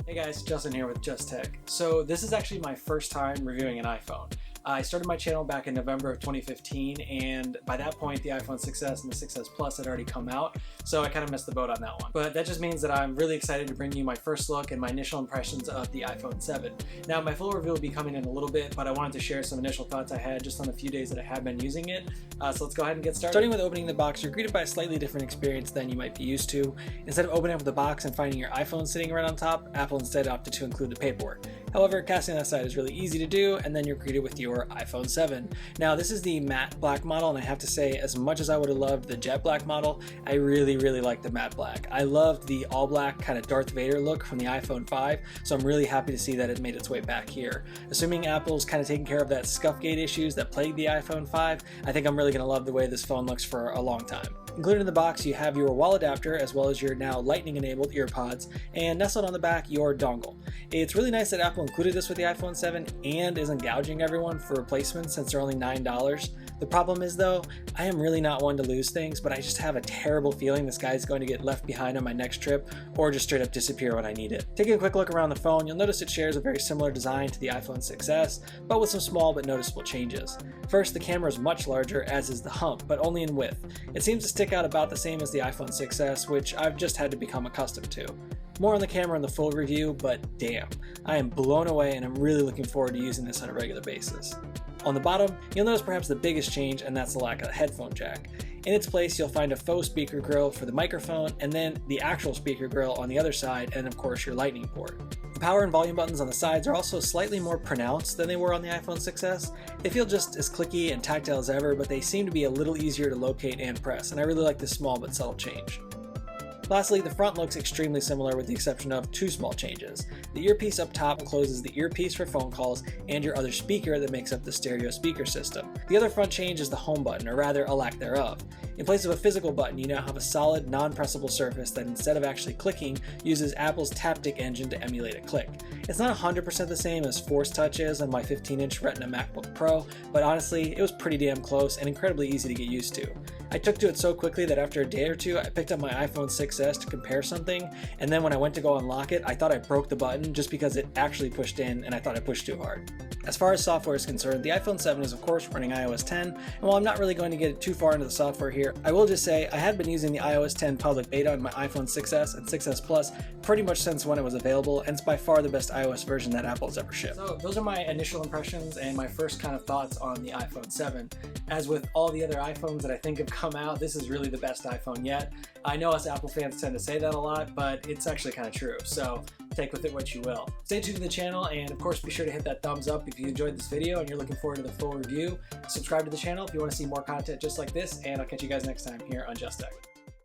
Hey guys, Justin here with Just Tech. So this is actually my first time reviewing an iPhone. I started my channel back in November of 2015, and by that point the iPhone 6s and the 6s Plus had already come out, so I kind of missed the boat on that one. But that just means that I'm really excited to bring you my first look and my initial impressions of the iPhone 7. Now my full review will be coming in a little bit, but I wanted to share some initial thoughts I had just on the few days that I have been using it. So let's go ahead and get started. Starting with opening the box, you're greeted by a slightly different experience than you might be used to. Instead of opening up the box and finding your iPhone sitting right on top, Apple instead opted to include the paperwork. However, casting that aside is really easy to do, and then you're greeted with your iPhone 7. Now this is the matte black model, and I have to say, as much as I would have loved the jet black model, I really like the matte black. I loved the all black kind of Darth Vader look from the iPhone 5, so I'm really happy to see that it made its way back here. Assuming Apple's kind of taking care of that scuff gate issues that plagued the iPhone 5, I think I'm really going to love the way this phone looks for a long time. Included in the box, you have your wall adapter as well as your now lightning enabled earpods, and nestled on the back, your dongle. It's really nice that Apple included this with the iPhone 7 and isn't gouging everyone for replacements since they're only $9. The problem is though, I am really not one to lose things, but I just have a terrible feeling this guy's going to get left behind on my next trip or just straight up disappear when I need it. Taking a quick look around the phone, you'll notice it shares a very similar design to the iPhone 6s, but with some small but noticeable changes. First, the camera is much larger, as is the hump, but only in width. It seems to stick out about the same as the iPhone 6s, which I've just had to become accustomed to. More on the camera in the full review, but damn, I am blown away and I'm really looking forward to using this on a regular basis. On the bottom, you'll notice perhaps the biggest change, and that's the lack of a headphone jack. In its place, you'll find a faux speaker grill for the microphone, and then the actual speaker grill on the other side, and of course your lightning port. The power and volume buttons on the sides are also slightly more pronounced than they were on the iPhone 6s. They feel just as clicky and tactile as ever, but they seem to be a little easier to locate and press, and I really like this small but subtle change. Lastly, the front looks extremely similar with the exception of two small changes. The earpiece up top encloses the earpiece for phone calls and your other speaker that makes up the stereo speaker system. The other front change is the home button, or rather a lack thereof. In place of a physical button, you now have a solid, non-pressable surface that instead of actually clicking, uses Apple's Taptic engine to emulate a click. It's not 100% the same as Force Touch is on my 15-inch Retina MacBook Pro, but honestly, it was pretty damn close and incredibly easy to get used to. I took to it so quickly that after a day or two, I picked up my iPhone 6s to compare something, and then when I went to go unlock it, I thought I broke the button just because it actually pushed in and I thought I pushed too hard. As far as software is concerned, the iPhone 7 is of course running iOS 10, and while I'm not really going to get too far into the software here, I will just say I had been using the iOS 10 public beta on my iPhone 6s and 6s Plus pretty much since when it was available, and it's by far the best iOS version that Apple has ever shipped. So those are my initial impressions and my first kind of thoughts on the iPhone 7. As with all the other iPhones that I think have come out, this is really the best iPhone yet. I know us Apple fans tend to say that a lot, but it's actually kind of true, so take with it what you will. Stay tuned to the channel, and of course be sure to hit that thumbs up if you enjoyed this video and you're looking forward to the full review. Subscribe to the channel if you want to see more content just like this, and I'll catch you guys next time here on Just Tech.